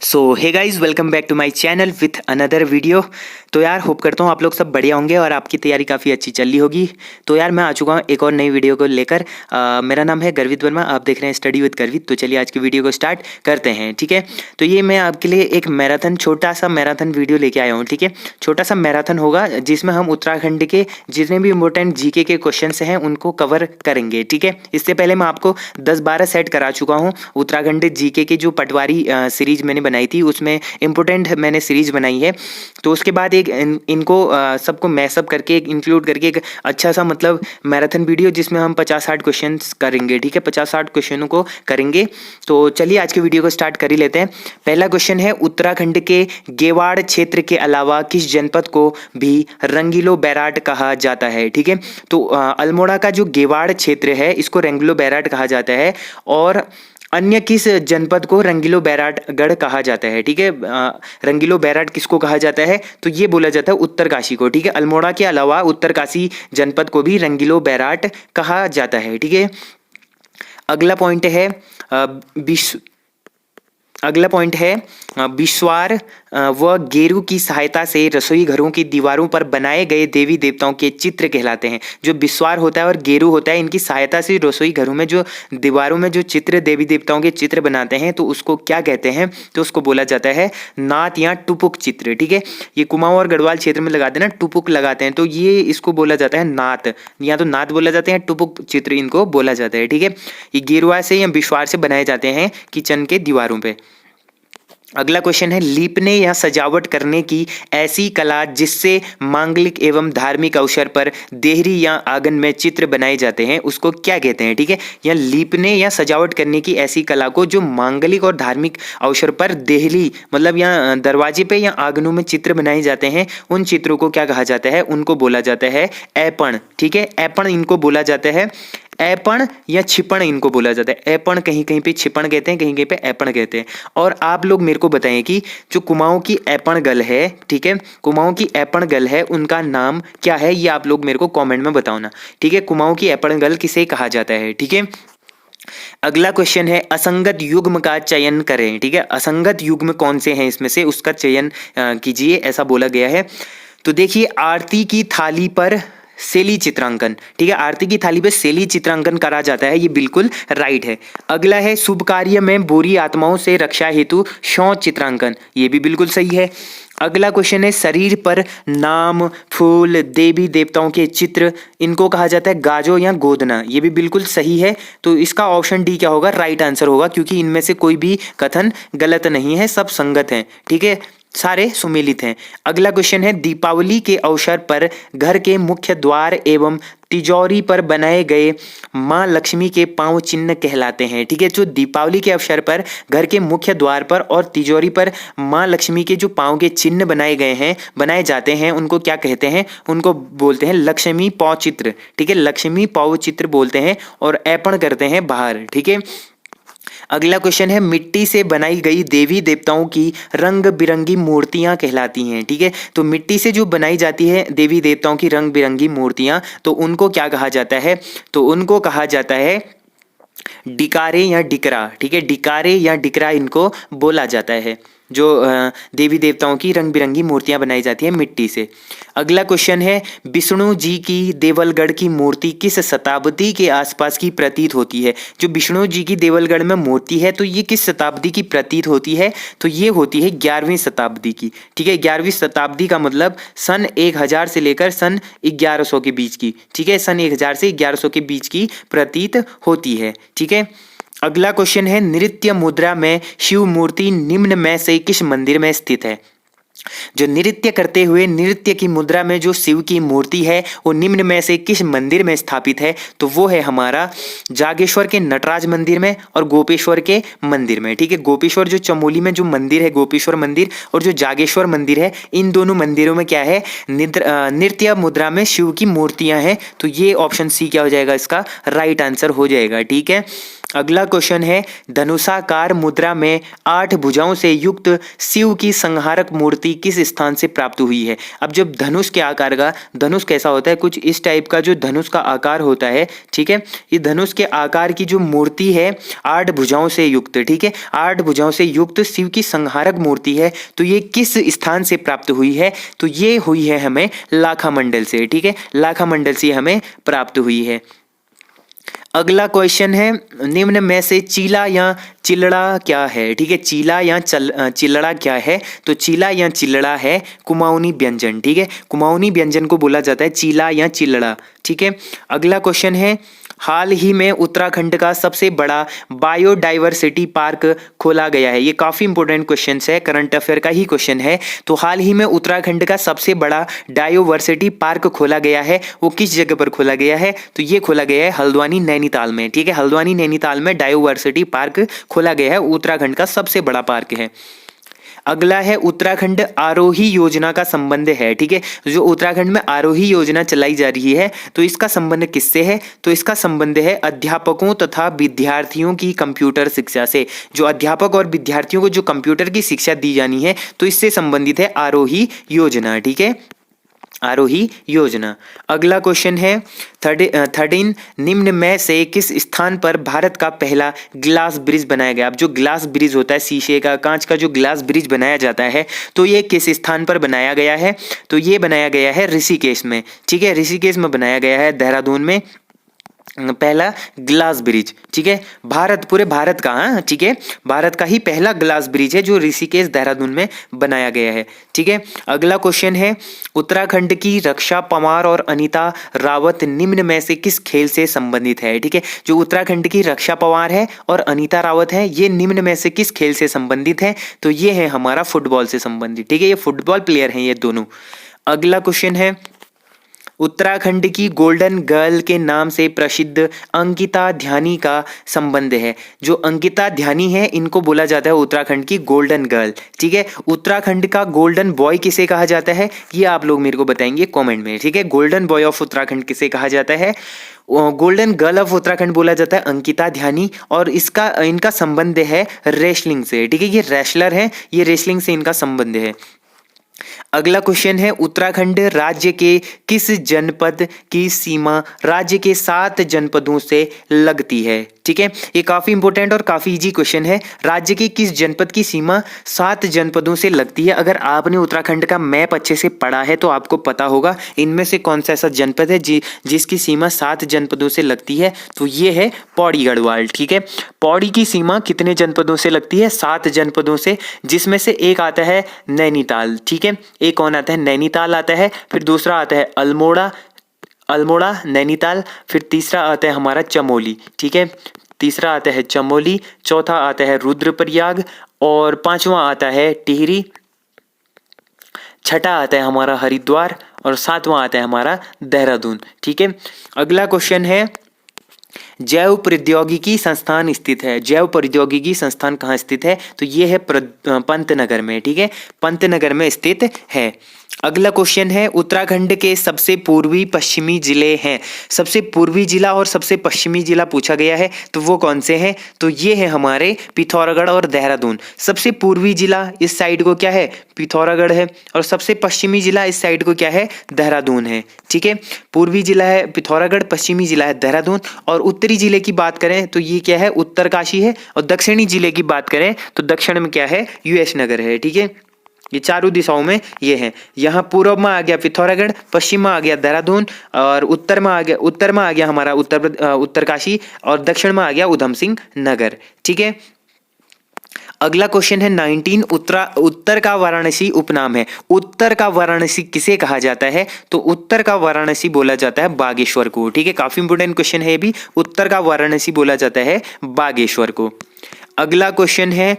So hey guys welcome back to my channel with another video. तो यार hope करता हूँ आप लोग सब बढ़िया होंगे और आपकी तैयारी काफ़ी अच्छी चल रही होगी। तो यार मैं आ चुका हूँ एक और नई वीडियो को लेकर। मेरा नाम है गर्वित वर्मा, आप देख रहे हैं स्टडी विद गर्वित। तो चलिए आज की वीडियो को स्टार्ट करते हैं। ठीक है, तो ये मैं आपके लिए एक मैराथन, छोटा सा मैराथन वीडियो लेके आया हूँ। ठीक है, छोटा सा मैराथन होगा जिसमें हम उत्तराखंड के जितने भी इंपॉर्टेंट जीके के क्वेश्चन हैं उनको कवर करेंगे। ठीक है, इससे पहले मैं आपको 10-12 सेट करा चुका हूँ उत्तराखंड जीके की जो पटवारी सीरीज मैंने बनाई थी, उसमें इम्पोर्टेंट मैंने सीरीज बनाई है। तो उसके बाद एक इनको सबको मैसअप करके इंक्लूड करके एक अच्छा सा मतलब मैराथन वीडियो जिसमें हम 50-60 क्वेश्चन करेंगे। ठीक है, 50-60 क्वेश्चनों को करेंगे। तो चलिए आज के वीडियो को स्टार्ट कर ही लेते हैं। पहला क्वेश्चन है, उत्तराखंड के गेवाड़ क्षेत्र के अलावा किस जनपद को भी रंगीलो बैराट कहा जाता है? ठीक है, तो अल्मोड़ा का जो गेवाड़ क्षेत्र है इसको रंगीलो बैराट कहा जाता है। और अन्य किस जनपद को रंगीलो बैराटगढ़ कहा जाता है? ठीक है, रंगीलो बैराट किसको कहा जाता है? तो ये बोला जाता है उत्तरकाशी को। ठीक है, अल्मोड़ा के अलावा उत्तरकाशी जनपद को भी रंगीलो बैराट कहा जाता है। ठीक है, अगला पॉइंट है बिस्वार व गेरू की सहायता से रसोई घरों की दीवारों पर बनाए गए देवी देवताओं के चित्र कहलाते हैं। जो बिस्वार होता है और गेरू होता है, इनकी सहायता से रसोई घरों में जो दीवारों में जो चित्र देवी देवताओं के चित्र बनाते हैं तो उसको क्या कहते हैं? तो उसको बोला जाता है नात या टुपुक चित्र। ठीक है, ये कुमाऊं और गढ़वाल क्षेत्र में लगाते हैं ना, टुपुक लगाते हैं, तो ये इसको बोला जाता है नात, या तो नात बोला जाता है, टुपुक चित्र इनको बोला जाता है। ठीक है, ये गेरुआ से या बिस्वार से बनाए जाते हैं किचन के दीवारों पे। अगला क्वेश्चन है, लीपने या सजावट करने की ऐसी कला जिससे मांगलिक एवं धार्मिक अवसर पर देहरी या आंगन में चित्र बनाए जाते हैं उसको क्या कहते हैं? ठीक है, या लीपने या सजावट करने की ऐसी कला को जो मांगलिक और धार्मिक अवसर पर देहली मतलब या दरवाजे पे या आंगनों में चित्र बनाए जाते हैं, उन चित्रों को क्या कहा जाता है? उनको बोला जाता है ऐपण। ठीक है, ऐपण इनको बोला जाता है। ऐपण या छिपण इनको बोला जाता है। ऐपण कहीं कहीं पे छिपण कहते हैं, कहीं कहीं पे ऐपण कहते हैं। और आप लोग मेरे को बताएं कि जो कुमाऊं की ऐपण गल है, ठीक है, कुमाऊं की ऐपण गल है, उनका नाम क्या है? ये आप लोग मेरे को कमेंट में बताओ ना। ठीक है, कुमाऊं की ऐपण गल किसे कहा जाता है? ठीक है, अगला क्वेश्चन है, असंगत युग्म का चयन करें। ठीक है, असंगत युग्म कौन से हैं इसमें से, उसका चयन कीजिए, ऐसा बोला गया है। तो देखिए, आरती की थाली पर शैली चित्रांकन। ठीक है, आरती की थाली पे शैली चित्रांकन करा जाता है, ये बिल्कुल राइट है। अगला है, शुभ कार्य में बुरी आत्माओं से रक्षा हेतु शौच चित्रांकन, ये भी बिल्कुल सही है। अगला क्वेश्चन है, शरीर पर नाम, फूल, देवी देवताओं के चित्र, इनको कहा जाता है गाजो या गोदना, ये भी बिल्कुल सही है। तो इसका ऑप्शन डी क्या होगा? राइट आंसर होगा, क्योंकि इनमें से कोई भी कथन गलत नहीं है, सब संगत हैं। ठीक है, सारे सुमेलित हैं। अगला क्वेश्चन है, दीपावली के अवसर पर घर के मुख्य द्वार एवं तिजोरी पर बनाए गए मां लक्ष्मी के पांव चिन्ह कहलाते हैं। ठीक है, जो दीपावली के अवसर पर घर के मुख्य द्वार पर और तिजोरी पर मां लक्ष्मी के जो पांव के चिन्ह बनाए जाते हैं, उनको क्या कहते हैं? उनको बोलते हैं लक्ष्मी पांव चित्र। ठीक है, लक्ष्मी पांव चित्र बोलते हैं और ऐपण करते हैं बाहर। ठीक है, अगला क्वेश्चन है, मिट्टी से बनाई गई देवी देवताओं की रंग बिरंगी मूर्तियां कहलाती हैं। ठीक है, तो मिट्टी से जो बनाई जाती है देवी देवताओं की रंग बिरंगी मूर्तियां, तो उनको क्या कहा जाता है? तो उनको कहा जाता है डिकारे या डिकरा। ठीक है, डिकारे या डिकरा इनको बोला जाता है, जो देवी देवताओं की रंग बिरंगी मूर्तियां बनाई जाती है मिट्टी से। अगला क्वेश्चन है, विष्णु जी की देवलगढ़ की मूर्ति किस शताब्दी के आसपास की प्रतीत होती है? जो विष्णु जी की देवलगढ़ में मूर्ति है, तो ये किस शताब्दी की प्रतीत होती है? तो ये होती है 11वीं शताब्दी की। ठीक है, 11वीं शताब्दी का मतलब सन 1000 से लेकर सन 1100 के बीच की। ठीक है, सन 1000 से 1100 के बीच की प्रतीत होती है। ठीक है, अगला क्वेश्चन है, नृत्य मुद्रा में शिव मूर्ति निम्न में से किस मंदिर में स्थित है? जो नृत्य करते हुए नृत्य की मुद्रा में जो शिव की मूर्ति है वो निम्न में से किस मंदिर में स्थापित है? तो वो है हमारा जागेश्वर के नटराज मंदिर में और गोपेश्वर के मंदिर में। ठीक है, गोपेश्वर जो चमोली में जो मंदिर है, गोपेश्वर मंदिर, और जो जागेश्वर मंदिर है, इन दोनों मंदिरों में क्या है? नृत्य मुद्रा में शिव की मूर्तियां हैं। तो ये ऑप्शन सी क्या हो जाएगा? इसका राइट आंसर हो जाएगा। ठीक है, अगला क्वेश्चन है, धनुषाकार मुद्रा में 8 भुजाओं से युक्त शिव की संहारक मूर्ति किस स्थान से प्राप्त हुई है। अब जब धनुष के आकार का, धनुष कैसा होता है, कुछ इस टाइप का जो धनुष का आकार होता है, ठीक है। ये धनुष के आकार की जो मूर्ति है 8 भुजाओं से युक्त, ठीक है, 8 भुजाओं से युक्त शिव की संहारक मूर्ति है। तो ये किस स्थान से प्राप्त हुई है, तो ये हुई है हमें लाखा मंडल से, ठीक है, लाखा मंडल से हमें प्राप्त हुई है। अगला क्वेश्चन है, निम्न में से चीला या चिल्लड़ा क्या है, ठीक है, चीला या चिल्लड़ा क्या है, तो चीला या चिल्लड़ा है कुमाऊनी व्यंजन, ठीक है, कुमाऊनी व्यंजन को बोला जाता है चीला या चिल्लड़ा, ठीक है। अगला क्वेश्चन है, हाल ही में उत्तराखंड का सबसे बड़ा बायोडाइवर्सिटी पार्क खोला गया है। ये काफ़ी इंपॉर्टेंट क्वेश्चन है, करंट अफेयर का ही क्वेश्चन है। तो हाल ही में उत्तराखंड का सबसे बड़ा डायोवर्सिटी पार्क खोला गया है, वो किस जगह पर खोला गया है, तो ये खोला गया है हल्द्वानी नैनीताल में, ठीक है, हल्द्वानी नैनीताल में डायोवर्सिटी पार्क खोला गया है, उत्तराखंड का सबसे बड़ा पार्क है। अगला है, उत्तराखंड आरोही योजना का संबंध है, ठीक है, जो उत्तराखंड में आरोही योजना चलाई जा रही है तो इसका संबंध किससे है, तो इसका संबंध है अध्यापकों तथा विद्यार्थियों की कंप्यूटर शिक्षा से। जो अध्यापक और विद्यार्थियों को जो कंप्यूटर की शिक्षा दी जानी है तो इससे संबंधित है आरोही योजना, ठीक है, आरोही योजना। अगला क्वेश्चन है, 13 निम्न में से किस स्थान पर भारत का पहला ग्लास ब्रिज बनाया गया। अब जो ग्लास ब्रिज होता है, शीशे का, कांच का जो ग्लास ब्रिज बनाया जाता है तो ये किस स्थान पर बनाया गया है, तो ये बनाया गया है ऋषिकेश में, ठीक है, ऋषिकेश में बनाया गया है, देहरादून में पहला ग्लास ब्रिज, ठीक है, भारत, पूरे भारत का, हाँ, ठीक है, भारत का ही पहला ग्लास ब्रिज है जो ऋषिकेश देहरादून में बनाया गया है, ठीक है। अगला क्वेश्चन है, उत्तराखंड की रक्षा पंवार और अनीता रावत निम्न में से किस खेल से संबंधित है, ठीक है, जो उत्तराखंड की रक्षा पंवार है और अनीता रावत है ये निम्न में से किस खेल से संबंधित है, तो ये है हमारा फुटबॉल से संबंधित, ठीक है, ये फुटबॉल प्लेयर हैं ये दोनों। अगला क्वेश्चन है, उत्तराखंड की गोल्डन गर्ल के नाम से प्रसिद्ध अंकिता ध्यानी का संबंध है। जो अंकिता ध्यानी है इनको बोला जाता है उत्तराखंड की गोल्डन गर्ल, ठीक है। उत्तराखंड का गोल्डन बॉय किसे कहा जाता है, ये आप लोग मेरे को बताएंगे कमेंट में, ठीक है। गोल्डन बॉय ऑफ उत्तराखंड किसे कहा जाता है, गोल्डन गर्ल ऑफ उत्तराखंड बोला जाता है अंकिता ध्यानी, और इनका संबंध है रेसलिंग से, ठीक है, ये रेसलर है, ये रेसलिंग से इनका संबंध है। अगला क्वेश्चन है, उत्तराखंड राज्य के किस जनपद की सीमा राज्य के 7 जनपदों से लगती है, ठीक है, ये काफी इंपॉर्टेंट और काफी इजी क्वेश्चन है। राज्य के किस जनपद की सीमा 7 जनपदों से लगती है। अगर आपने उत्तराखंड का मैप अच्छे से पढ़ा है तो आपको पता होगा इनमें से कौन सा ऐसा जनपद है जिसकी सीमा 7 जनपदों से लगती है, तो ये है पौड़ी गढ़वाल, ठीक है। पौड़ी की सीमा कितने जनपदों से लगती है, 7 जनपदों से, जिसमें से एक आता है नैनीताल, ठीक है, एक कौन आता है, नैनीताल आता है, फिर दूसरा आता है अल्मोड़ा नैनीताल, फिर तीसरा आता है हमारा चमोली, ठीक है, तीसरा आता है चमोली, चौथा आता है रुद्रप्रयाग, और पांचवा आता है टिहरी, छठा आता है हमारा हरिद्वार, और सातवां आता है हमारा देहरादून, ठीक है। अगला क्वेश्चन है, जैव प्रौद्योगिकी संस्थान स्थित है। जैव प्रौद्योगिकी संस्थान कहाँ स्थित है, तो ये है पंतनगर में, ठीक है, पंतनगर में स्थित है। अगला क्वेश्चन है, उत्तराखंड के सबसे पूर्वी पश्चिमी जिले हैं। सबसे पूर्वी जिला और सबसे पश्चिमी जिला पूछा गया है, तो वो कौन से हैं, तो ये है हमारे पिथौरागढ़ और देहरादून। सबसे पूर्वी जिला इस साइड को क्या है, पिथौरागढ़ है, और सबसे पश्चिमी जिला इस साइड को क्या है, देहरादून है, ठीक है। पूर्वी जिला है पिथौरागढ़, पश्चिमी जिला है देहरादून, और उत्तरी जिले की बात करें तो ये क्या है, उत्तरकाशी है, और दक्षिणी जिले की बात करें तो दक्षिण में क्या है, यूएस नगर है, ठीक है। ये चारों दिशाओं में ये है, यहाँ पूर्व में आ गया पिथौरागढ़, पश्चिम में आ गया देहरादून, और उत्तर में आ गया हमारा उत्तरकाशी, और दक्षिण में आ गया उधम सिंह नगर, ठीक है। अगला क्वेश्चन है 19, उत्तर का वाराणसी उपनाम है। उत्तर का वाराणसी किसे कहा जाता है, तो उत्तर का वाराणसी बोला जाता है बागेश्वर को, ठीक है, काफी इंपोर्टेंट क्वेश्चन है ये भी, उत्तर का वाराणसी बोला जाता है बागेश्वर को। अगला क्वेश्चन है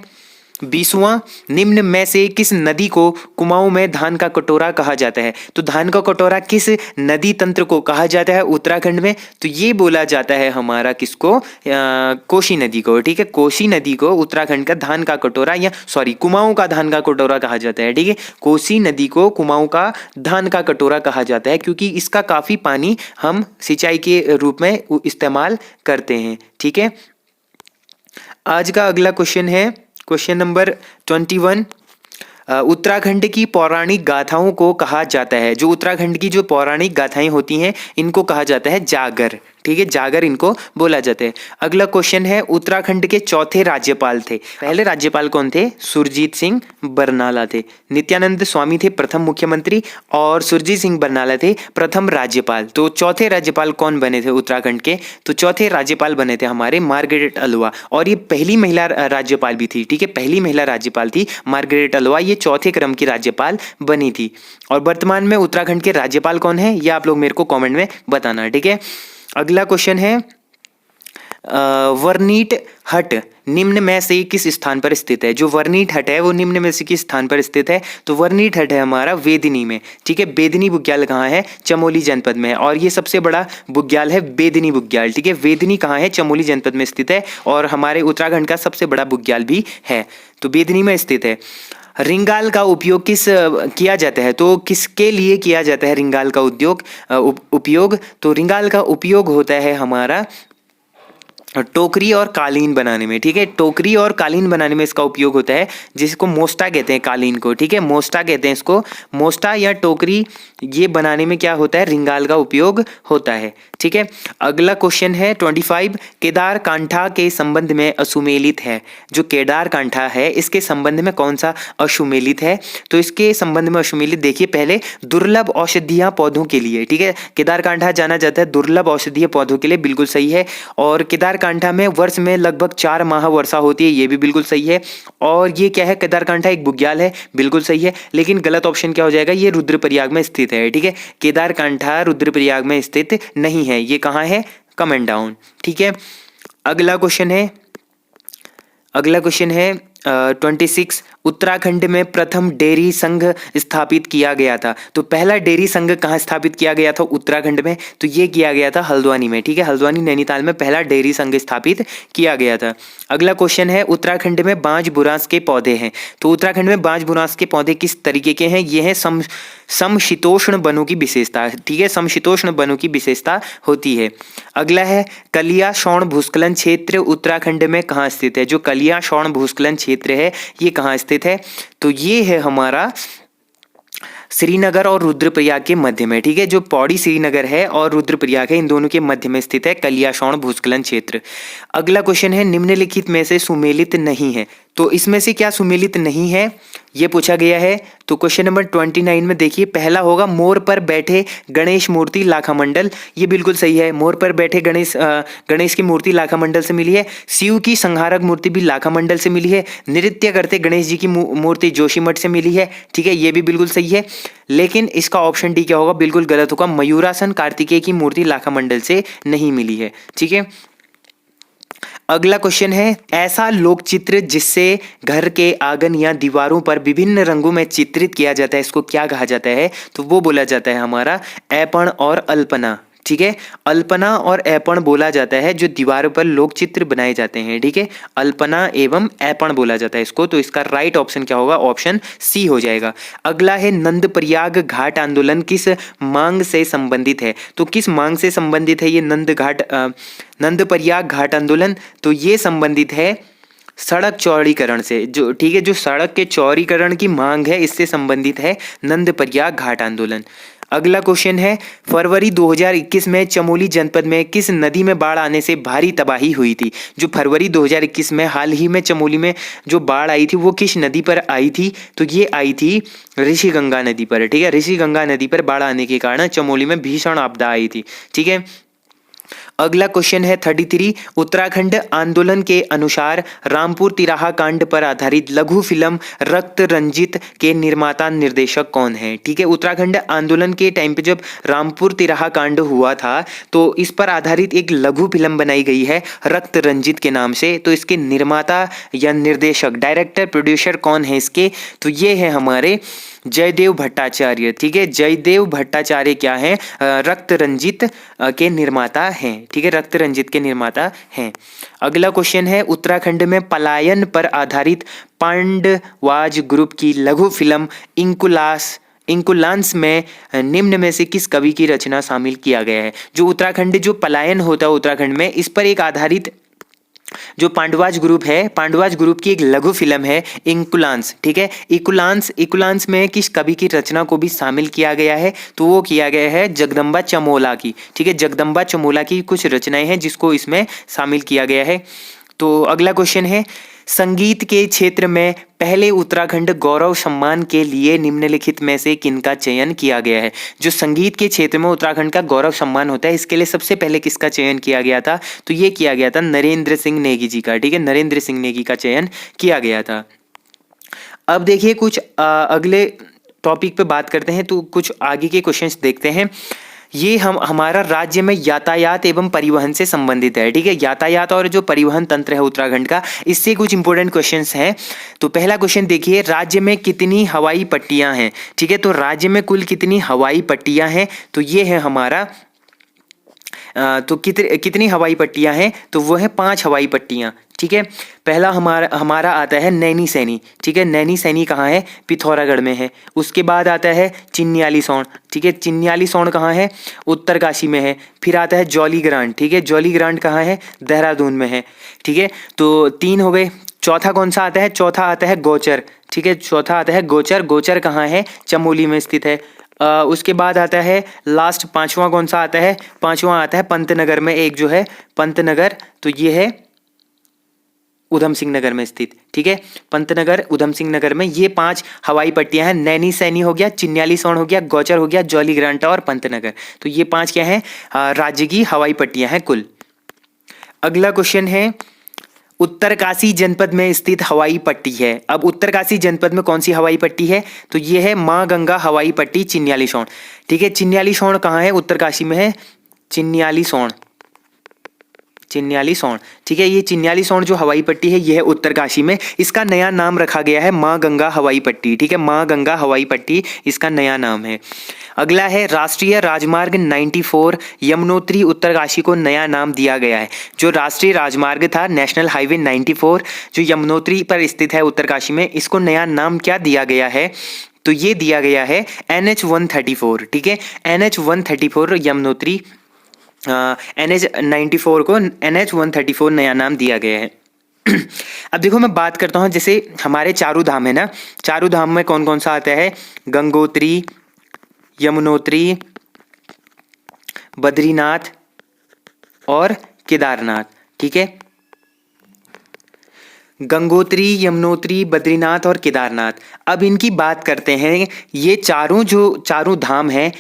20वां, निम्न में से किस नदी को कुमाऊं में धान का कटोरा कहा जाता है। तो धान का कटोरा किस नदी तंत्र को कहा जाता है उत्तराखंड में, तो ये बोला जाता है हमारा किसको, कोसी नदी को, ठीक है, कोसी नदी को उत्तराखंड का धान का कटोरा, या सॉरी कुमाऊं का धान का कटोरा कहा जाता है, ठीक है, कोसी नदी को कुमाऊं का धान का कटोरा कहा जाता है, क्योंकि इसका काफी पानी हम सिंचाई के रूप में इस्तेमाल करते हैं, ठीक है। आज का अगला क्वेश्चन है क्वेश्चन नंबर 21। उत्तराखंड की पौराणिक गाथाओं को कहा जाता है, जो उत्तराखंड की जो पौराणिक गाथाएं होती हैं इनको कहा जाता है जागर। ठीक है, जागर इनको बोला जाता है। अगला क्वेश्चन है उत्तराखंड के चौथे राज्यपाल थे। पहले राज्यपाल कौन थे? सुरजीत सिंह बरनाला थे। नित्यानंद स्वामी थे प्रथम मुख्यमंत्री और सुरजीत सिंह बरनाला थे प्रथम राज्यपाल। तो चौथे राज्यपाल कौन बने थे उत्तराखंड के? तो चौथे राज्यपाल बने थे हमारे मार्गरेट अल्वा, और ये पहली महिला राज्यपाल भी थी। ठीक है, पहली महिला राज्यपाल थी मार्गरेट अल्वा, ये चौथे क्रम की राज्यपाल बनी थी। और वर्तमान में उत्तराखंड के राज्यपाल कौन है ये आप लोग मेरे को कमेंट में बताना। ठीक है, अगला क्वेश्चन है वर्नीट हट निम्न में से किस स्थान पर स्थित है? जो वर्नीट हट है वो निम्न में से किस स्थान पर स्थित है? तो वर्नीट हट है हमारा वेदिनी में। ठीक है, बेदनी बुग्याल कहाँ है? चमोली जनपद में है, और ये सबसे बड़ा बुग्याल है बेदनी बुग्याल। ठीक है, वेदनी कहाँ है? चमोली जनपद में स्थित है, और हमारे उत्तराखंड का सबसे बड़ा बुग्याल भी है, तो बेदनी में स्थित है। रिंगाल का उपयोग किस किया जाता है? तो किसके लिए किया जाता है रिंगाल का उपयोग? तो रिंगाल का उपयोग होता है हमारा टोकरी और कालीन बनाने में। ठीक है, टोकरी और कालीन बनाने में इसका उपयोग होता है, जिसको मोस्टा कहते हैं कालीन को। ठीक है, मोस्टा कहते हैं इसको, मोस्टा या टोकरी, ये बनाने में क्या होता है? रिंगाल का उपयोग होता है। ठीक है, अगला क्वेश्चन है 25। केदार कांठा के संबंध में असुमेलित है। जो केदार कांठा है इसके संबंध में कौन सा असुमेलित है? तो इसके संबंध में असुमेलित देखिए पहले दुर्लभ औषधीय पौधों के लिए। ठीक है, केदार कांठा जाना जाता है दुर्लभ औषधीय पौधों के लिए, बिल्कुल सही है। और केदार कांठा में वर्ष में लगभग 4 माह वर्षा होती है, ये भी बिल्कुल सही है। और ये क्या है? केदार कांठा एक बुग्याल है, बिल्कुल सही है। लेकिन गलत ऑप्शन क्या हो जाएगा? ये रुद्रप्रयाग में स्थित है। ठीक है, केदार कांठा रुद्रप्रयाग में स्थित नहीं है, ये कहाँ है? Comment down. ठीक है, अगला क्वेश्चन है 26। उत्तराखंड में प्रथम डेयरी संघ स्थापित किया गया था। तो पहला डेयरी संघ कहाँ स्थापित किया गया था उत्तराखंड में? तो ये किया गया था हल्द्वानी में। ठीक है, हल्द्वानी नैनीताल में पहला डेयरी संघ स्थापित किया गया था। अगला क्वेश्चन है उत्तराखंड में बांज बुरांस के पौधे हैं। तो उत्तराखंड में बांज बुरांस के पौधे किस तरीके के हैं? ये हैं समशीतोष्ण वनों की विशेषता। ठीक है, समशीतोष्ण वनों की विशेषता होती है। अगला है कलिया शौण भूस्खलन क्षेत्र उत्तराखंड में कहाँ स्थित है? जो कलिया शौण भूस्खलन क्षेत्र है ये कहाँ स्थित है? तो ये है हमारा श्रीनगर और रुद्रप्रयाग के मध्य में। ठीक है, जो पौड़ी श्रीनगर है और रुद्रप्रयाग है इन दोनों के मध्य में स्थित है कलियासौण भूस्खलन क्षेत्र। अगला क्वेश्चन है निम्नलिखित में से सुमेलित नहीं है। तो इसमें से क्या सुमेलित नहीं है ये पूछा गया है। तो क्वेश्चन नंबर 29 में देखिए पहला होगा मोर पर बैठे गणेश मूर्ति लाखामंडल, ये बिल्कुल सही है। मोर पर बैठे गणेश की मूर्ति लाखामंडल से मिली है। शिव की संहारक मूर्ति भी लाखामंडल से मिली है। नृत्य करते गणेश जी की मूर्ति जोशीमठ से मिली है। ठीक है, ये भी बिल्कुल सही है। लेकिन इसका ऑप्शन डी क्या होगा? बिल्कुल गलत होगा। मयूरासन कार्तिकेय की मूर्ति लाखामंडल से नहीं मिली है। ठीक है, अगला क्वेश्चन है ऐसा लोक चित्र जिससे घर के आंगन या दीवारों पर विभिन्न रंगों में चित्रित किया जाता है, इसको क्या कहा जाता है? तो वो बोला जाता है हमारा ऐपण और अल्पना। ठीक है, अल्पना और ऐपण बोला जाता है जो दीवारों पर लोक चित्र बनाए जाते हैं। ठीक है, अल्पना एवं ऐपण बोला जाता है इसको। तो इसका राइट ऑप्शन क्या होगा? ऑप्शन सी हो जाएगा। अगला है नंदप्रयाग घाट आंदोलन किस मांग से संबंधित है? तो किस मांग से संबंधित है ये नंदप्रयाग घाट आंदोलन? तो ये संबंधित है सड़क चौड़ीकरण से। जो ठीक है, जो सड़क के चौड़ीकरण की मांग है इससे संबंधित है नंदप्रयाग घाट आंदोलन। अगला क्वेश्चन है फरवरी 2021 में चमोली जनपद में किस नदी में बाढ़ आने से भारी तबाही हुई थी? जो फरवरी 2021 में हाल ही में चमोली में जो बाढ़ आई थी वो किस नदी पर आई थी? तो ये आई थी ऋषिगंगा नदी पर। ठीक है, ऋषिगंगा नदी पर बाढ़ आने के कारण चमोली में भीषण आपदा आई थी। ठीक है, अगला क्वेश्चन है 33। उत्तराखंड आंदोलन के अनुसार रामपुर तिराहा कांड पर आधारित लघु फिल्म रक्त रंजित के निर्माता निर्देशक कौन है? ठीक है, उत्तराखंड आंदोलन के टाइम पे जब रामपुर तिराहा कांड हुआ था तो इस पर आधारित एक लघु फिल्म बनाई गई है रक्त रंजित के नाम से। तो इसके निर्माता या निर्देशक डायरेक्टर प्रोड्यूसर कौन है इसके? तो ये है हमारे जयदेव भट्टाचार्य। ठीक है, जयदेव भट्टाचार्य क्या है? रक्त रंजित के निर्माता हैं। ठीक है, रक्त रंजित के निर्माता हैं। अगला क्वेश्चन है उत्तराखंड में पलायन पर आधारित पांडवाज ग्रुप की लघु फिल्म इंकुलांस में निम्न में से किस कवि की रचना शामिल किया गया है? जो उत्तराखंड जो पलायन होता है उत्तराखंड में इस पर एक आधारित जो पांडवाज ग्रुप है, पांडवाज ग्रुप की एक लघु फिल्म है इंकुलांस, ठीक है। इकुलांस में किस कवि की रचना को भी शामिल किया गया है, तो वो किया गया है जगदम्बा चमोला की, ठीक है। जगदम्बा चमोला की कुछ रचनाएं हैं जिसको इसमें शामिल किया गया है। तो अगला क्वेश्चन है, संगीत के क्षेत्र में पहले उत्तराखंड गौरव सम्मान के लिए निम्नलिखित में से किनका चयन किया गया है। जो संगीत के क्षेत्र में उत्तराखंड का गौरव सम्मान होता है, इसके लिए सबसे पहले किसका चयन किया गया था, तो ये किया गया था नरेंद्र सिंह नेगी जी का, ठीक है। नरेंद्र सिंह नेगी का चयन किया गया था। अब देखिए कुछ अगले टॉपिक पे बात करते हैं, तो कुछ आगे के क्वेश्चंस देखते हैं। ये हमारा राज्य में यातायात एवं परिवहन से संबंधित है, ठीक है। यातायात और जो परिवहन तंत्र है उत्तराखंड का, इससे कुछ इंपॉर्टेंट क्वेश्चंस हैं। तो पहला क्वेश्चन देखिए, राज्य में कितनी हवाई पट्टियां हैं, ठीक है। तो राज्य में कुल कितनी हवाई पट्टियां हैं, तो ये है हमारा तो कितनी हवाई पट्टियां हैं, तो वो है 5 हवाई पट्टियां, ठीक है। पहला हमारा आता है नैनी सैनी, ठीक है। नैनी सैनी कहाँ है, पिथौरागढ़ में है। उसके बाद आता है चिन्यालीसौड़, ठीक है। चिन्यालीसौड़ कहाँ है, उत्तरकाशी में है। फिर आता है जौली ग्रांट, ठीक है। जौली ग्रांट कहाँ है, देहरादून में है, ठीक है। तो 3 हो गए। चौथा कौन सा आता है, चौथा आता है गोचर, ठीक है। चौथा आता है गोचर। गोचर कहाँ है, चमोली में स्थित है। उसके बाद आता है लास्ट 5वां कौन सा आता है, 5वां आता है पंतनगर में एक जो है पंतनगर, तो ये है उधम सिंह नगर में स्थित, ठीक है। पंतनगर उधम सिंह नगर में ये 5 हवाई पट्टियां हैं। नैनी सैनी हो गया, चिन्यालीसौड़ हो गया, गौचर हो गया, जौली ग्रांट और पंतनगर, तो ये 5 क्या है, राज्य की हवाई पट्टियां हैं कुल। अगला क्वेश्चन है, उत्तरकाशी जनपद में स्थित हवाई पट्टी है। अब उत्तरकाशी जनपद में कौन सी हवाई पट्टी है, तो ये है मां गंगा हवाई पट्टी चिन्यालीसौड़, ठीक है। चिन्यालीसौड़ कहाँ है, उत्तरकाशी में है। चिन्यालीसौड़, ठीक है। ये चिन्यालीसौड़ जो हवाई पट्टी है ये है उत्तरकाशी में। इसका नया नाम रखा गया है मां गंगा हवाई पट्टी, ठीक है। मां गंगा हवाई पट्टी इसका नया नाम है। अगला है, राष्ट्रीय राजमार्ग 94 यमुनोत्री उत्तरकाशी को नया नाम दिया गया है। जो राष्ट्रीय राजमार्ग था नेशनल हाईवे 94 जो यमुनोत्री पर स्थित है उत्तरकाशी में, इसको नया नाम क्या दिया गया है, तो ये दिया गया है NH 134, ठीक है। NH 134 यमुनोत्री NH 94 को NH 134 नया नाम दिया गया है। अब देखो मैं बात करता हूँ, जैसे हमारे चारों धाम है ना, चारों धाम में कौन कौन सा आता है, गंगोत्री, यमुनोत्री, बद्रीनाथ और केदारनाथ, ठीक है। गंगोत्री, यमुनोत्री, बद्रीनाथ और केदारनाथ। अब इनकी बात करते हैं, ये चारों धाम हैं,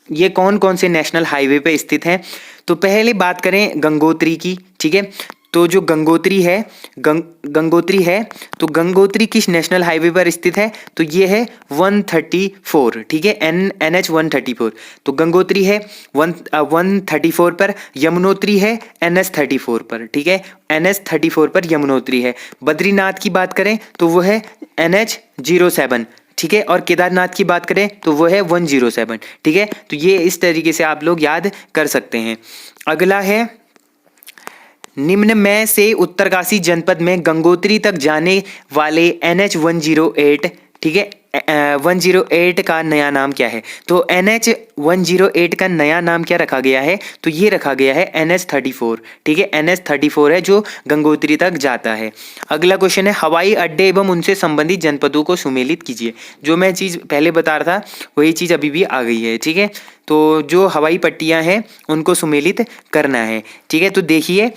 ये कौन कौन से नेशनल हाईवे पे स्थित हैं। तो पहले बात करें गंगोत्री की, ठीक है। तो जो गंगोत्री है, गंगोत्री है, तो गंगोत्री किस नेशनल हाईवे पर स्थित है, तो ये है 134, ठीक है। NH 134, तो गंगोत्री है 134 पर। यमुनोत्री है NH 34 पर, ठीक है। NH 34 पर यमुनोत्री है। बद्रीनाथ की बात करें तो वो है NH 07, ठीक है। और केदारनाथ की बात करें तो वो है 107, ठीक है। तो ये इस तरीके से आप लोग याद कर सकते हैं। अगला है, निम्न में से उत्तरकाशी जनपद में गंगोत्री तक जाने वाले NH 108, ठीक है, 108 का नया नाम क्या है, तो NH 108 का नया नाम क्या रखा गया है, तो ये रखा गया है NH 34, ठीक है। NH 34 है जो गंगोत्री तक जाता है। अगला क्वेश्चन है, हवाई अड्डे एवं उनसे संबंधित जनपदों को सुमेलित कीजिए। जो मैं चीज़ पहले बता रहा था वही चीज़ अभी भी आ गई है, ठीक है। तो जो हवाई पट्टियां हैं उनको सुमेलित करना है, ठीक है। तो देखिए,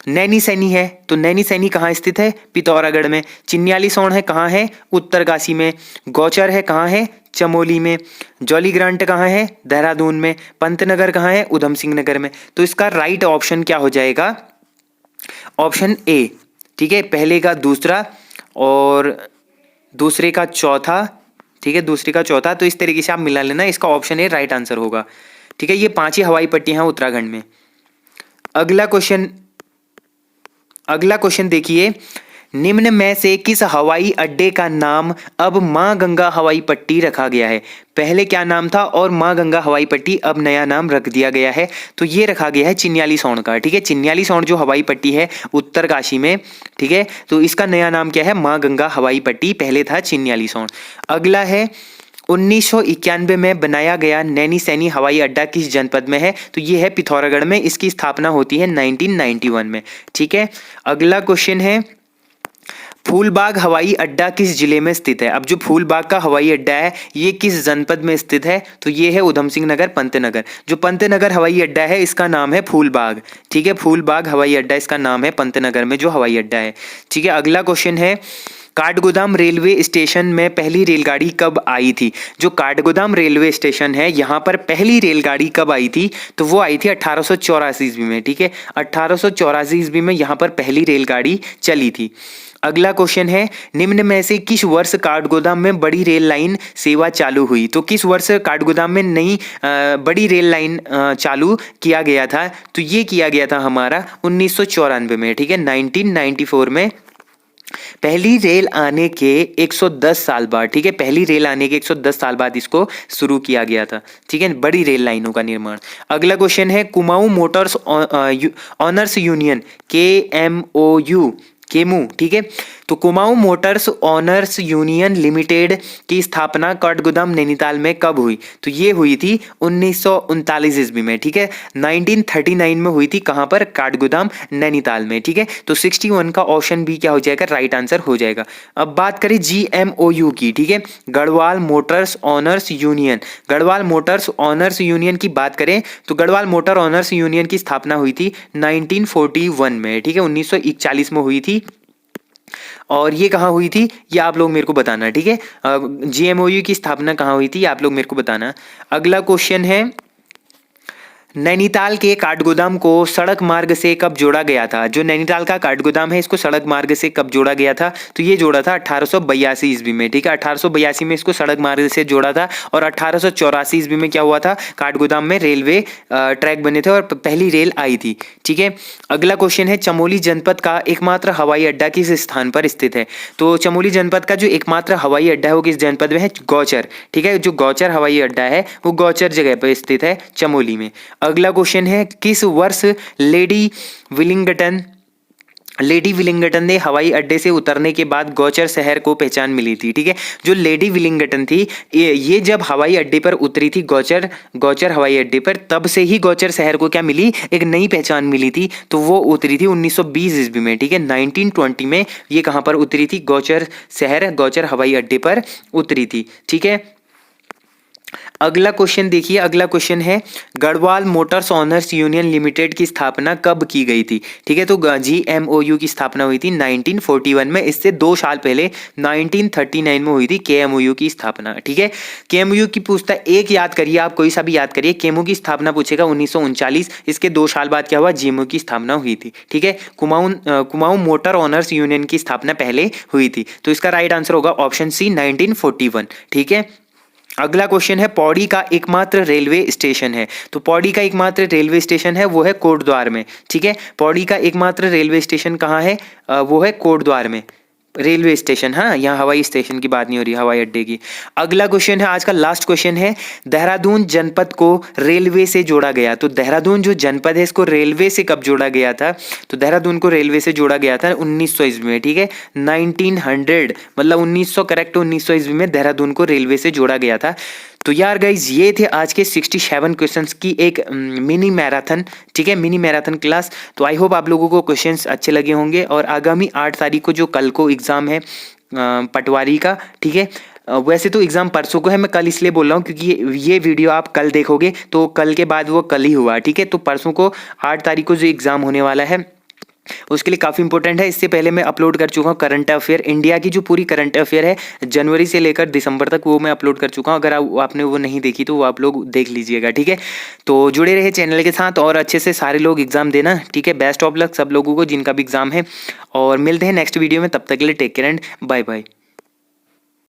नैनी सैनी है, तो नैनी सैनी कहाँ स्थित है, पिथौरागढ़ में। चिन्यालीसौड़ है कहाँ है, उत्तरकाशी में। गौचर है कहाँ है, चमोली में। जौली ग्रांट कहाँ है, देहरादून में। पंतनगर कहाँ है, उधम सिंह नगर में। तो इसका राइट ऑप्शन क्या हो जाएगा, ऑप्शन ए, ठीक है। पहले का दूसरा और दूसरे का चौथा, ठीक है, दूसरे का चौथा। तो इस तरीके से आप मिला लेना, इसका ऑप्शन ए राइट आंसर होगा, ठीक है। ये 5 ही हवाई पट्टियां हैं उत्तराखंड में। अगला क्वेश्चन देखिए, निम्न में से किस हवाई अड्डे का नाम अब मां गंगा हवाई पट्टी रखा गया है। पहले क्या नाम था और मां गंगा हवाई पट्टी अब नया नाम रख दिया गया है, तो ये रखा गया है चिन्यालीसौड़ का, ठीक है। चिन्यालीसौड़ जो हवाई पट्टी है उत्तरकाशी में, ठीक है, तो इसका नया नाम क्या है, मां गंगा हवाई पट्टी। पहले था चिन्यालीसौड़। अगला है, 1991 में बनाया गया नैनी सैनी हवाई अड्डा किस जनपद में है? तो ये है पिथौरागढ़ में। इसकी स्थापना होती है 1991 में। ठीक है, अगला क्वेश्चन है फूलबाग हवाई अड्डा किस जिले में स्थित है? अब जो फूलबाग का हवाई अड्डा है ये किस जनपद में स्थित है? तो ये है उधम सिंह नगर, पंतनगर। जो पंतनगर हवाई अड्डा है इसका नाम है फूलबाग। ठीक है, फूलबाग हवाई अड्डा इसका नाम है पंतनगर में जो हवाई अड्डा है। ठीक है, अगला क्वेश्चन है काठगोदाम रेलवे स्टेशन में पहली रेलगाड़ी कब आई थी? जो काठगोदाम रेलवे स्टेशन है यहाँ पर पहली रेलगाड़ी कब आई थी? तो वो आई थी 1884 ईस्वी में। ठीक है, 1884 ईस्वी में यहाँ पर पहली रेलगाड़ी चली थी। अगला क्वेश्चन है निम्न में से किस वर्ष काठगोदाम में बड़ी रेल लाइन सेवा चालू हुई? तो किस वर्ष काठगोदाम में नई बड़ी रेल लाइन चालू किया गया था? तो ये किया गया था हमारा 1994 में। ठीक है, 1994 में पहली रेल आने के 110 साल बाद। ठीक है, पहली रेल आने के 110 साल बाद इसको शुरू किया गया था। ठीक है, बड़ी रेल लाइनों का निर्माण। अगला क्वेश्चन है Kumaon Motors honours union KMOU chemo. ठीक है, तो Kumaon Motors honours union limited की स्थापना काठगोदाम नैनीताल में कब हुई? तो ये हुई थी 1939 ईस्वी में। ठीक है, 1939 में हुई थी। कहां पर? काठगोदाम नैनीताल में। ठीक है, तो 61 का ऑप्शन बी क्या हो जाएगा? राइट आंसर हो जाएगा। अब बात करें GMOU की। ठीक है, Garhwal Motors honours union. Garhwal Motors honours union की बात करें तो गढ़वाल मोटर ऑनर्स यूनियन की स्थापना हुई थी 1941 में। ठीक है, 1941 में हुई थी। और ये कहाँ हुई थी ये आप लोग मेरे को बताना। ठीक है, GMOU की स्थापना कहाँ हुई थी आप लोग मेरे को बताना। अगला क्वेश्चन है नैनीताल के काठगोदाम को सड़क मार्ग से कब जोड़ा गया था? जो नैनीताल का काठगोदाम है इसको सड़क मार्ग से कब जोड़ा गया था? तो ये जोड़ा था 1882 ईस्वी में। ठीक है, 1882 में इसको सड़क मार्ग से जोड़ा था। और 1884 ईस्वी में क्या हुआ था? काठगोदाम में रेलवे ट्रैक बने थे और पहली रेल आई थी। ठीक है, अगला क्वेश्चन है चमोली जनपद का एकमात्र हवाई अड्डा किस स्थान पर स्थित है? तो चमोली जनपद का जो एकमात्र हवाई अड्डा है वो किस जनपद में है? गौचर। ठीक है, जो गौचर हवाई अड्डा है वो गौचर जगह पर स्थित है, चमोली में। अगला क्वेश्चन है किस वर्ष लेडी विलिंगटन ने हवाई अड्डे से उतरने के बाद गौचर शहर को पहचान मिली थी? ठीक है, जो लेडी विलिंगटन थी ये जब हवाई अड्डे पर उतरी थी गौचर हवाई अड्डे पर, तब से ही गौचर शहर को क्या मिली? एक नई पहचान मिली थी। तो वो उतरी थी 1920 ईस्वी में। ठीक है, 1920 में ये कहां पर उतरी थी? गौचर शहर, गौचर हवाई अड्डे पर उतरी थी। ठीक है, अगला क्वेश्चन देखिए। अगला क्वेश्चन है Garhwal Motors honours union limited की स्थापना कब की गई थी? ठीक है, तो GMOU की स्थापना हुई थी 1941 में। इससे 2 साल पहले 1939 में हुई थी KMOU की स्थापना। ठीक है, KMOU की पूछता एक याद करिए, आप कोई सा भी याद करिए। KMOU की स्थापना पूछेगा 1939। इसके 2 साल बाद क्या हुआ? GMOU की स्थापना हुई थी। ठीक है, कुमाऊं मोटर ऑनर्स यूनियन की स्थापना पहले हुई थी। तो इसका राइट आंसर होगा ऑप्शन सी 1941। ठीक है, अगला क्वेश्चन है पौड़ी का एकमात्र रेलवे स्टेशन है। तो पौड़ी का एकमात्र रेलवे स्टेशन है वो है कोटद्वार में। ठीक है, पौड़ी का एकमात्र रेलवे स्टेशन कहाँ है? वो है कोटद्वार में रेलवे स्टेशन। हाँ, यहाँ हवाई स्टेशन की बात नहीं हो रही, हवाई अड्डे की। अगला क्वेश्चन है आज का लास्ट क्वेश्चन है देहरादून जनपद को रेलवे से जोड़ा गया। तो देहरादून जो जनपद है इसको रेलवे से कब जोड़ा गया था? तो देहरादून को रेलवे से जोड़ा गया था 1900 ईस्वी में। ठीक है, 1900 मतलब 1900 करेक्ट, 1900 ईस्वी में देहरादून को रेलवे से जोड़ा गया था। तो यार गाइज ये थे आज के 67 क्वेश्चंस की एक मिनी मैराथन। ठीक है, मिनी मैराथन क्लास। तो आई होप आप लोगों को क्वेश्चंस अच्छे लगे होंगे। और आगामी 8 तारीख को जो कल को एग्ज़ाम है पटवारी का, ठीक है, वैसे तो एग्ज़ाम परसों को है, मैं कल इसलिए बोल रहा हूँ क्योंकि ये वीडियो आप कल देखोगे तो कल के बाद वो कल ही हुआ। ठीक है, तो परसों को 8 तारीख को जो एग्ज़ाम होने वाला है उसके लिए काफ़ी इंपॉर्टेंट है। इससे पहले मैं अपलोड कर चुका हूँ करंट अफेयर, इंडिया की जो पूरी करंट अफेयर है जनवरी से लेकर दिसंबर तक, वो मैं अपलोड कर चुका हूँ। अगर आपने वो नहीं देखी तो वो आप लोग देख लीजिएगा। ठीक है, तो जुड़े रहे चैनल के साथ और अच्छे से सारे लोग एग्जाम देना। ठीक है, बेस्ट ऑफ लक सब लोगों को जिनका भी एग्जाम है। और मिलते हैं नेक्स्ट वीडियो में, तब तक के लिए take care and bye bye.